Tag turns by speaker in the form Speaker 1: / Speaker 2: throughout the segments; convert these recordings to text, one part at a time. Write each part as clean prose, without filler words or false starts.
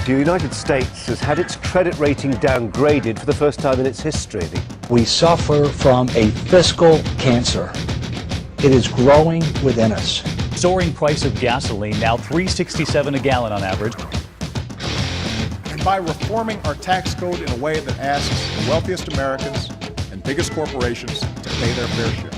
Speaker 1: The United States has had its credit rating downgraded for the first time in its history.
Speaker 2: We suffer from a fiscal cancer. It is growing within us.
Speaker 3: Soaring price of gasoline, now $3.67 a gallon on average.
Speaker 4: And by reforming our tax code in a way that asks the wealthiest Americans and biggest corporations to pay their fair share.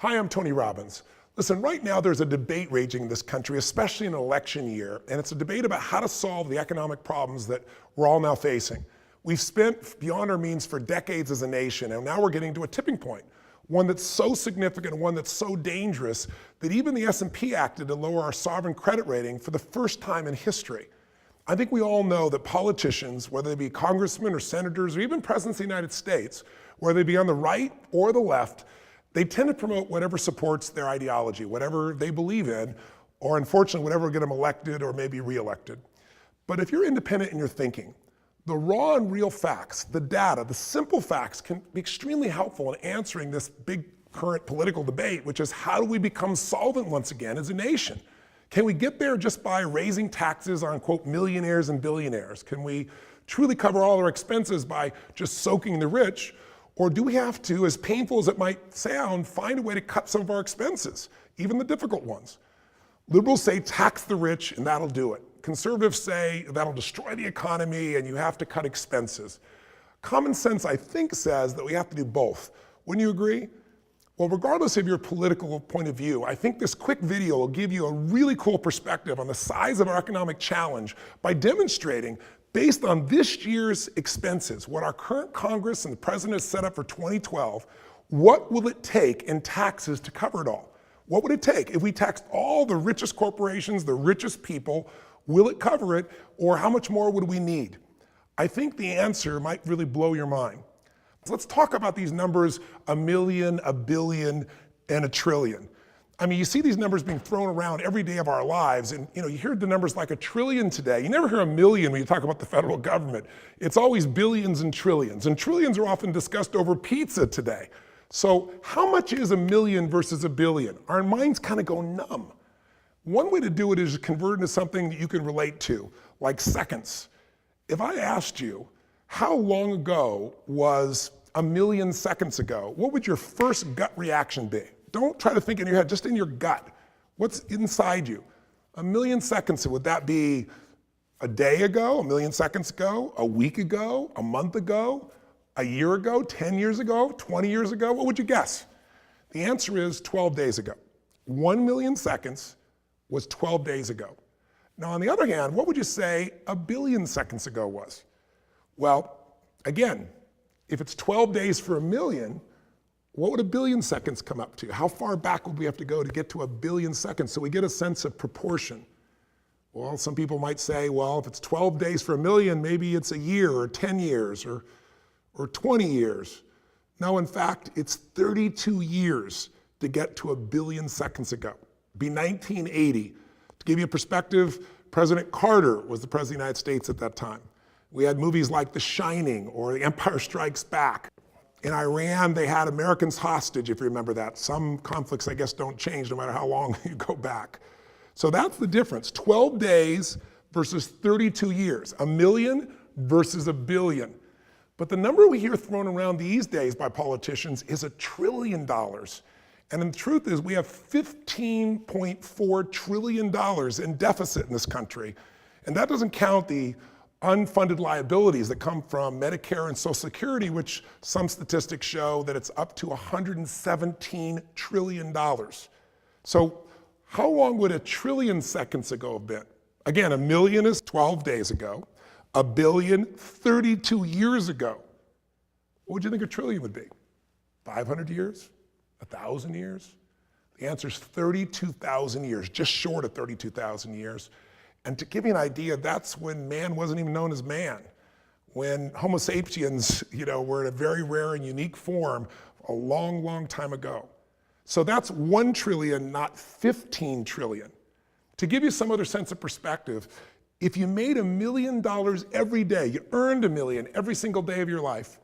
Speaker 5: Hi, I'm Tony Robbins. Listen, right now there's a debate raging in this country, especially in an election year, and it's a debate about how to solve the economic problems that we're all now facing. We've spent beyond our means for decades as a nation, and now we're getting to a tipping point, one that's so significant, one that's so dangerous that even the S&P acted to lower our sovereign credit rating for the first time in history. I think we all know that politicians, whether they be congressmen or senators or even presidents of the United States, whether they be on the right or the left, they tend to promote whatever supports their ideology, whatever they believe in, or unfortunately, whatever will get them elected or maybe reelected. But if you're independent in your thinking, the raw and real facts, the data, the simple facts can be extremely helpful in answering this big current political debate, which is how do we become solvent once again as a nation? Can we get there just by raising taxes on, quote, millionaires and billionaires? Can we truly cover all our expenses by just soaking the rich? Or do we have to, as painful as it might sound, find a way to cut some of our expenses, even the difficult ones? Liberals say tax the rich and that'll do it. Conservatives say that'll destroy the economy and you have to cut expenses. Common sense, I think, says that we have to do both. Wouldn't you agree? Well, regardless of your political point of view, I think this quick video will give you a really cool perspective on the size of our economic challenge by demonstrating, based on this year's expenses, what our current Congress and the President has set up for 2012, what will it take in taxes to cover it all? What would it take? If we taxed all the richest corporations, the richest people, will it cover it, or how much more would we need? I think the answer might really blow your mind. So let's talk about these numbers, a million, a billion, and a trillion. I mean, you see these numbers being thrown around every day of our lives, and you hear the numbers like a trillion today. You never hear a million when you talk about the federal government. It's always billions and trillions are often discussed over pizza today. So how much is a million versus a billion? Our minds kind of go numb. One way to do it is to convert into something that you can relate to, like seconds. If I asked you, how long ago was a million seconds ago, what would your first gut reaction be? Don't try to think in your head, just in your gut. What's inside you? A million seconds, would that be a day ago, a million seconds ago, a week ago, a month ago, a year ago, 10 years ago, 20 years ago? What would you guess? The answer is 12 days ago. 1 million seconds was 12 days ago. Now, on the other hand, what would you say a billion seconds ago was? Well, again, if it's 12 days for a million, what would a billion seconds come up to? How far back would we have to go to get to a billion seconds so we get a sense of proportion? Well, some people might say, well, if it's 12 days for a million, maybe it's a year or 10 years or 20 years. No, in fact, it's 32 years to get to a billion seconds ago. It'd be 1980. To give you a perspective, President Carter was the President of the United States at that time. We had movies like The Shining or The Empire Strikes Back. In Iran, they had Americans hostage, if you remember that. Some conflicts, I guess, don't change no matter how long you go back. So that's the difference, 12 days versus 32 years, a million versus a billion. But the number we hear thrown around these days by politicians is $1 trillion. And the truth is we have $15.4 trillion in deficit in this country. And that doesn't count the unfunded liabilities that come from Medicare and Social Security, which some statistics show that it's up to $117 trillion. So how long would a trillion seconds ago have been? Again, a million is 12 days ago, a billion 32 years ago. What would you think a trillion would be? 500 years? 1,000 years? The answer is 32,000 years, just short of 32,000 years. And to give you an idea, that's when man wasn't even known as man. When Homo sapiens, were in a very rare and unique form a long, long time ago. So that's 1 trillion, not 15 trillion. To give you some other sense of perspective, If you made $1 million every day, you earned $1 million every single day of your life,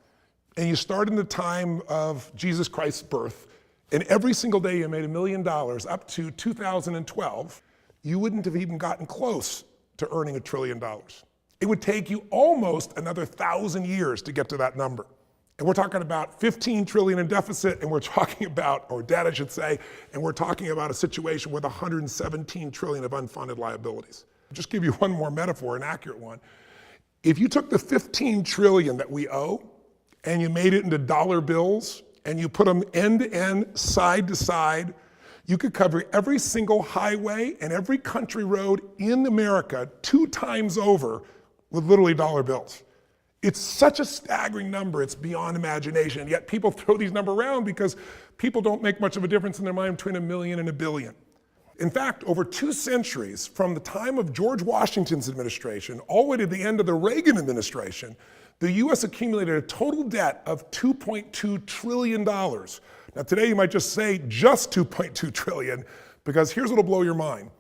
Speaker 5: and you start in the time of Jesus Christ's birth, and every single day you made $1 million up to 2012, you wouldn't have even gotten close to earning $1 trillion. It would take you almost another 1,000 years to get to that number. And we're talking about 15 trillion in deficit, and we're talking about, or debt I should say, and we're talking about a situation with 117 trillion of unfunded liabilities. I'll just give you one more metaphor, an accurate one. If you took the 15 trillion that we owe, and you made it into dollar bills, and you put them end to end, side to side, you could cover every single highway and every country road in America 2 times over with literally dollar bills. It's such a staggering number, it's beyond imagination, and yet people throw these numbers around because people don't make much of a difference in their mind between $1 million and $1 billion. In fact, over 2 centuries, from the time of George Washington's administration all the way to the end of the Reagan administration, the US accumulated a total debt of $2.2 trillion. Now today you might just say just $2.2 trillion, because here's what'll blow your mind.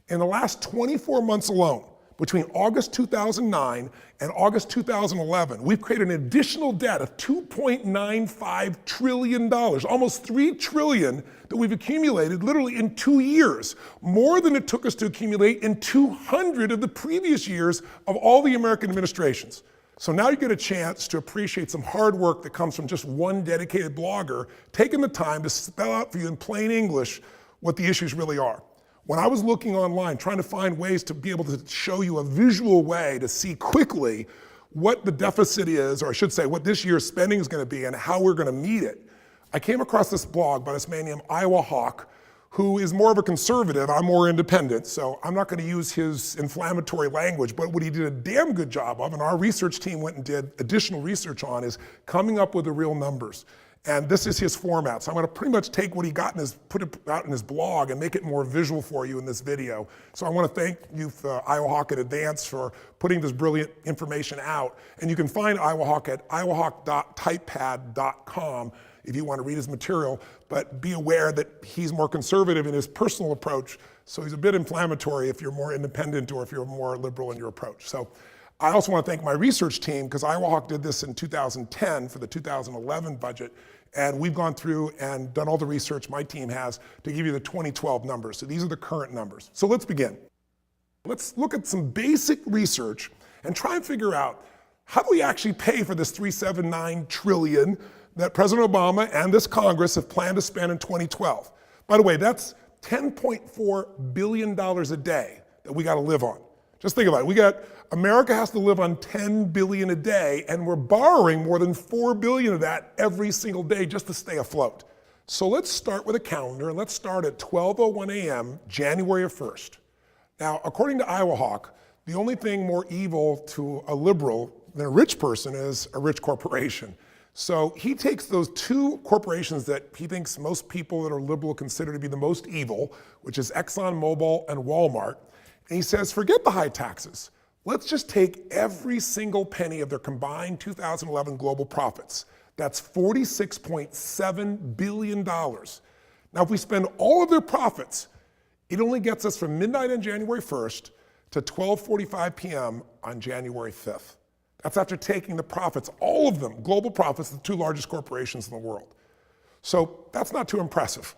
Speaker 5: In the last 24 months alone, between August 2009 and August 2011, we've created an additional debt of $2.95 trillion, almost $3 trillion that we've accumulated literally in 2 years, more than it took us to accumulate in 200 of the previous years of all the American administrations. So now you get a chance to appreciate some hard work that comes from just one dedicated blogger taking the time to spell out for you in plain English what the issues really are. When I was looking online, trying to find ways to be able to show you a visual way to see quickly what the deficit is, or I should say what this year's spending is going to be and how we're going to meet it, I came across this blog by this man named Iowa Hawk, who is more of a conservative. I'm more independent, so I'm not going to use his inflammatory language, but what he did a damn good job of, and our research team went and did additional research on, is coming up with the real numbers. And this is his format. So I'm going to pretty much take what he got and put it out in his blog and make it more visual for you in this video. So I want to thank you, Iowa Hawk, in advance for putting this brilliant information out. And you can find Iowa Hawk at iowahawk.typepad.com if you want to read his material. But be aware that he's more conservative in his personal approach. So he's a bit inflammatory if you're more independent or if you're more liberal in your approach. So I also want to thank my research team, because Iowa Hawk did this in 2010 for the 2011 budget, and we've gone through and done all the research my team has to give you the 2012 numbers. So these are the current numbers. So let's begin. Let's look at some basic research and try and figure out, how do we actually pay for this $379 trillion that President Obama and this Congress have planned to spend in 2012? By the way, that's $10.4 billion a day that we got to live on. Just think about it. America has to live on $10 billion a day, and we're borrowing more than $4 billion of that every single day just to stay afloat. So let's start with a calendar, and let's start at 12:01 a.m., January 1st. Now, according to Iowa Hawk, the only thing more evil to a liberal than a rich person is a rich corporation. So he takes those 2 corporations that he thinks most people that are liberal consider to be the most evil, which is ExxonMobil and Walmart, and he says, forget the high taxes. Let's just take every single penny of their combined 2011 global profits. That's $46.7 billion. Now, if we spend all of their profits, it only gets us from midnight on January 1st to 12:45 p.m. on January 5th. That's after taking the profits, all of them, global profits, the 2 largest corporations in the world. So that's not too impressive.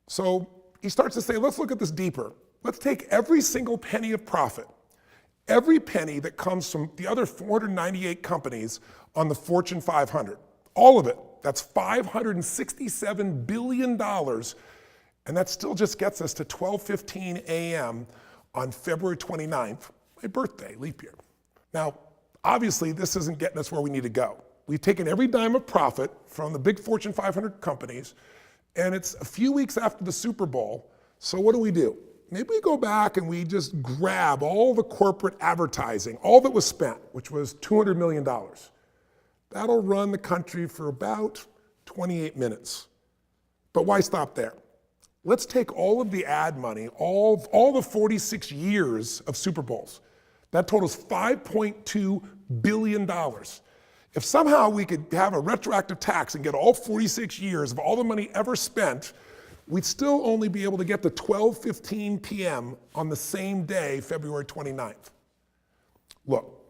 Speaker 5: So he starts to say, let's look at this deeper. Let's take every single penny of profit, every penny that comes from the other 498 companies on the Fortune 500, all of it. That's $567 billion, and that still just gets us to 12:15 a.m. on February 29th, my birthday, leap year. Now, obviously, this isn't getting us where we need to go. We've taken every dime of profit from the big Fortune 500 companies, and it's a few weeks after the Super Bowl, so what do? Maybe we go back and we just grab all the corporate advertising, all that was spent, which was $200 million. That'll run the country for about 28 minutes. But why stop there? Let's take all of the ad money, all the 46 years of Super Bowls. That totals $5.2 billion. If somehow we could have a retroactive tax and get all 46 years of all the money ever spent, we'd still only be able to get to 12:15 p.m. on the same day, February 29th. Look,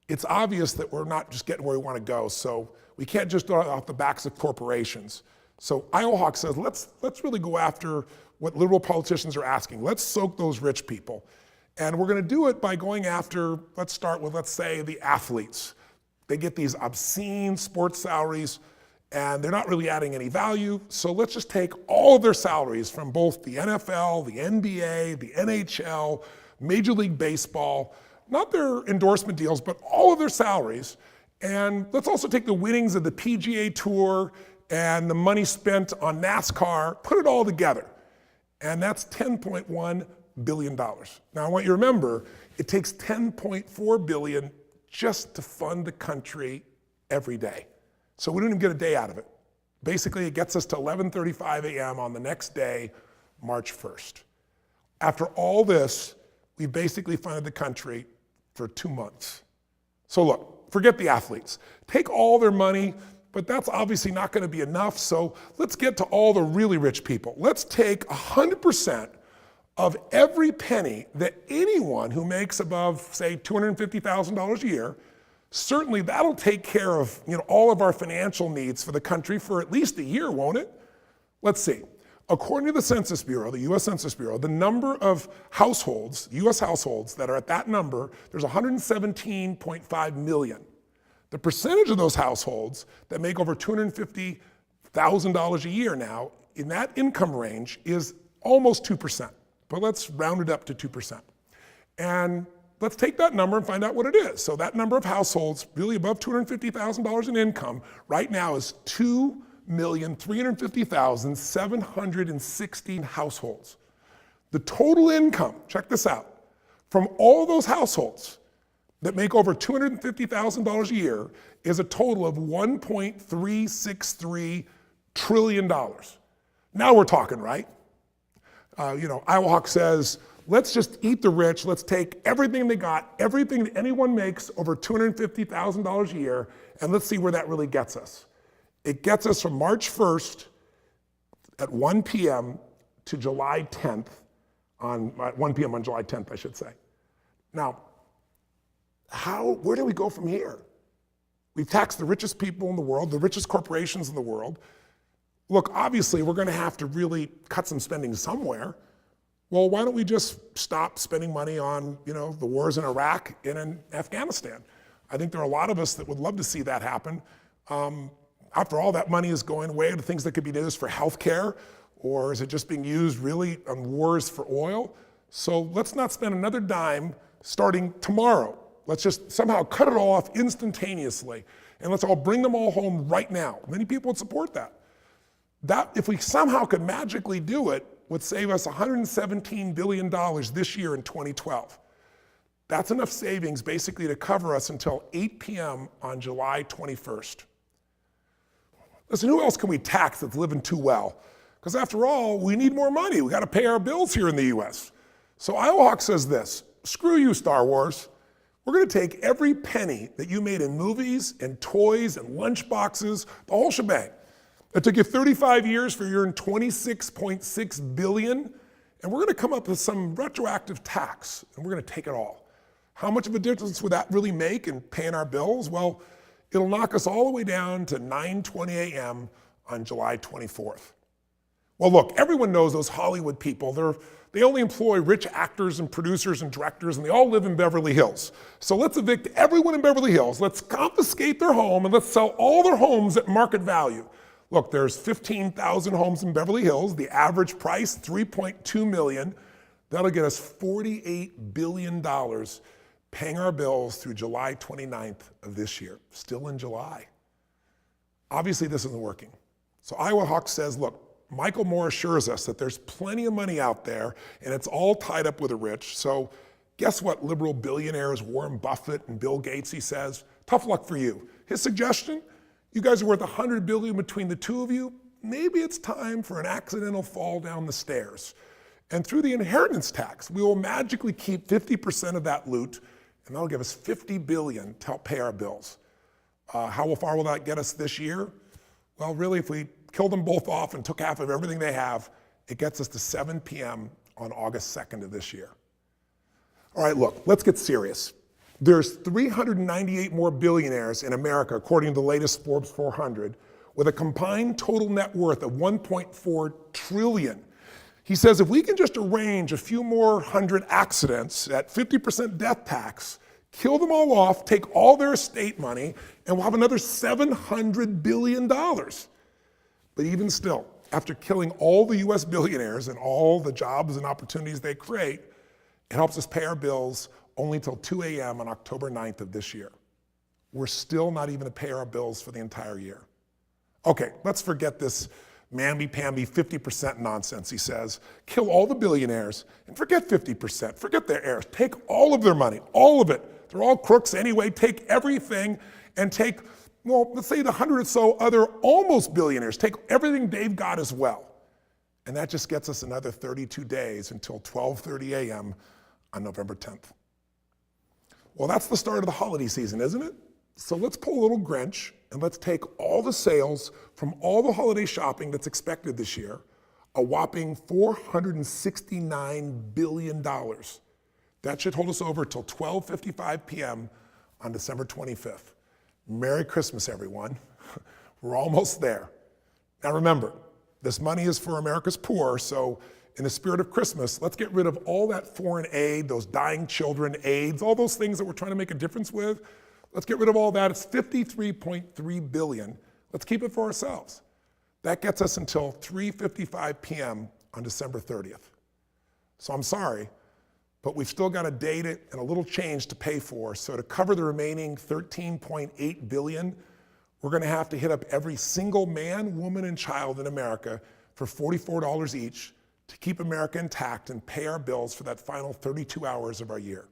Speaker 5: it's obvious that we're not just getting where we want to go, so we can't just throw it off the backs of corporations. So Iowa Hawk says, let's really go after what liberal politicians are asking. Let's soak those rich people. And we're going to do it by going after, let's start with, let's say, the athletes. They get these obscene sports salaries, and they're not really adding any value. So let's just take all of their salaries from both the NFL, the NBA, the NHL, Major League Baseball, not their endorsement deals, but all of their salaries. And let's also take the winnings of the PGA Tour and the money spent on NASCAR, put it all together. And that's $10.1 billion. Now I want you to remember, it takes $10.4 billion just to fund the country every day. So we don't even get a day out of it. Basically, it gets us to 11:35 a.m. on the next day, March 1st. After all this, we basically funded the country for 2 months. So look, forget the athletes. Take all their money, but that's obviously not going to be enough, so let's get to all the really rich people. Let's take 100% of every penny that anyone who makes above, say, $250,000 a year, certainly that'll take care of all of our financial needs for the country for at least a year, won't it? Let's see. According to the Census Bureau, the US Census Bureau, the number of households, US households that are at that number, there's 117.5 million. The percentage of those households that make over $250,000 a year now in that income range is almost 2%, but let's round it up to 2%. And let's take that number and find out what it is. So that number of households really above $250,000 in income right now is 2,350,716 households. The total income, check this out, from all those households that make over $250,000 a year is a total of $1.363 trillion. Now we're talking, right? Iowa Hawk says, let's just eat the rich, let's take everything they got, everything that anyone makes over $250,000 a year, and let's see where that really gets us. It gets us from March 1st at 1 p.m. to July 10th, on 1 p.m. on July 10th, I should say. Now, where do we go from here? We've taxed the richest people in the world, the richest corporations in the world. Look, obviously, we're going to have to really cut some spending somewhere. Well, why don't we just stop spending money on, the wars in Iraq and in Afghanistan? I think there are a lot of us that would love to see that happen. After all, that money is going away to things that could be used for healthcare, or is it just being used really on wars for oil? So let's not spend another dime starting tomorrow. Let's just somehow cut it all off instantaneously, and let's all bring them all home right now. Many people would support that. That, if we somehow could magically do it, would save us $117 billion this year in 2012. That's enough savings basically to cover us until 8 p.m. on July 21st. Listen, who else can we tax that's living too well? Because after all, we need more money. We got to pay our bills here in the US. So Iowa Hawk says this, screw you, Star Wars. We're going to take every penny that you made in movies and toys and lunch boxes, the whole shebang. It took you 35 years for your $26.6 billion, and we're going to come up with some retroactive tax, and we're going to take it all. How much of a difference would that really make in paying our bills? Well, it'll knock us all the way down to 9:20 a.m. on July 24th. Well, look, everyone knows those Hollywood people. They only employ rich actors and producers and directors, and they all live in Beverly Hills. So let's evict everyone in Beverly Hills. Let's confiscate their home, and let's sell all their homes at market value. Look, there's 15,000 homes in Beverly Hills. The average price, $3.2 million. That'll get us $48 billion paying our bills through July 29th of this year. Still in July. Obviously, this isn't working. So Iowa Hawk says, look, Michael Moore assures us that there's plenty of money out there, and it's all tied up with the rich. So guess what, liberal billionaires Warren Buffett and Bill Gates, he says, tough luck for you. His suggestion, you guys are worth $100 billion between the two of you. Maybe it's time for an accidental fall down the stairs. And through the inheritance tax, we will magically keep 50% of that loot, and that'll give us $50 billion to help pay our bills. How far will that get us this year? Well, really, if we killed them both off and took half of everything they have, it gets us to 7 p.m. on August 2nd of this year. All right, look, let's get serious. There's 398 more billionaires in America, according to the latest Forbes 400, with a combined total net worth of 1.4 trillion. He says if we can just arrange a few more hundred accidents at 50% death tax, kill them all off, take all their estate money, and we'll have another $700 billion. But even still, after killing all the US billionaires and all the jobs and opportunities they create, it helps us pay our bills only till 2 a.m. on October 9th of this year. We're still not even to pay our bills for the entire year. Okay, let's forget this mamby-pamby 50% nonsense, he says. Kill all the billionaires and forget 50%, forget their heirs. Take all of their money, all of it. They're all crooks anyway. Take everything and take, well, let's say the 100 or so other almost billionaires. Take everything they've got as well. And that just gets us another 32 days until 12:30 a.m. on November 10th. Well, that's the start of the holiday season, isn't it? So let's pull a little Grinch and let's take all the sales from all the holiday shopping that's expected this year, a whopping $469 billion. That should hold us over till 12:55 p.m. on December 25th. Merry Christmas, everyone. We're almost there. Now remember, this money is for America's poor, so in the spirit of Christmas, let's get rid of all that foreign aid, those dying children, AIDS, all those things that we're trying to make a difference with. Let's get rid of all that. It's $53.3 billion. Let's keep it for ourselves. That gets us until 3:55 p.m. on December 30th. So I'm sorry, but we've still got a date and a little change to pay for. So to cover the remaining $13.8 billion, we're gonna have to hit up every single man, woman, and child in America for $44 each to keep America intact and pay our bills for that final 32 hours of our year,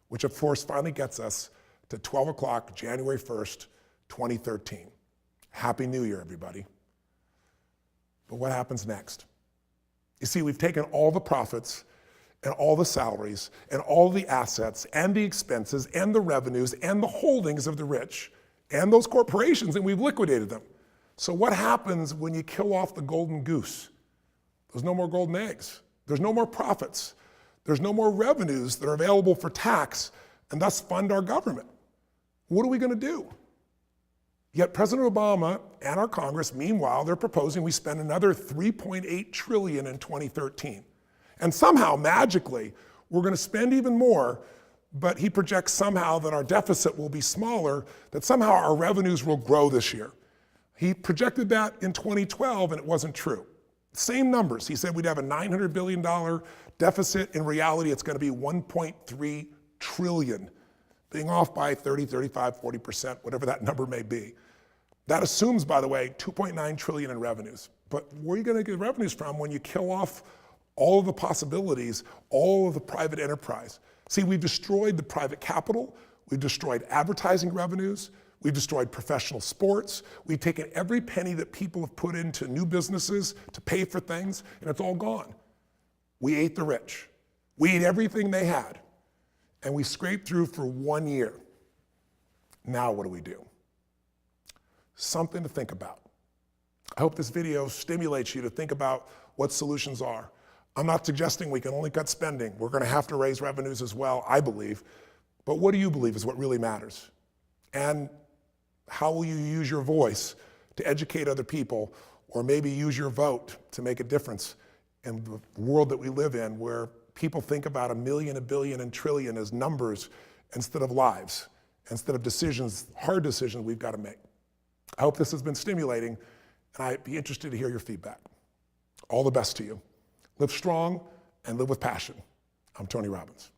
Speaker 5: which of course finally gets us to 12 o'clock, January 1st, 2013. Happy New Year, everybody. But what happens next? You see, we've taken all the profits and all the salaries and all the assets and the expenses and the revenues and the holdings of the rich and those corporations, and we've liquidated them. So what happens when you kill off the golden goose? There's no more golden eggs. There's no more profits. There's no more revenues that are available for tax and thus fund our government. What are we going to do? Yet President Obama and our Congress, meanwhile, they're proposing we spend another $3.8 trillion in 2013. And somehow, magically, we're going to spend even more, but he projects somehow that our deficit will be smaller, that somehow our revenues will grow this year. He projected that in 2012, and it wasn't true. Same numbers. He said we'd have a $900 billion deficit. In reality, it's going to be $1.3 trillion, being off by 30, 35, 40%, whatever that number may be. That assumes, by the way, $2.9 trillion in revenues. But where are you going to get revenues from when you kill off all of the possibilities, all of the private enterprise? See, we've destroyed the private capital, we've destroyed advertising revenues, we've destroyed professional sports, we've taken every penny that people have put into new businesses to pay for things, and it's all gone. We ate the rich. We ate everything they had, and we scraped through for 1 year. Now what do we do? Something to think about. I hope this video stimulates you to think about what solutions are. I'm not suggesting we can only cut spending. We're going to have to raise revenues as well, I believe. But what do you believe is what really matters? And how will you use your voice to educate other people, or maybe use your vote to make a difference in the world that we live in, where people think about a million, a billion, and trillion as numbers instead of lives, instead of decisions, hard decisions we've got to make. I hope this has been stimulating, and I'd be interested to hear your feedback. All the best to you. Live strong and live with passion. I'm Tony Robbins.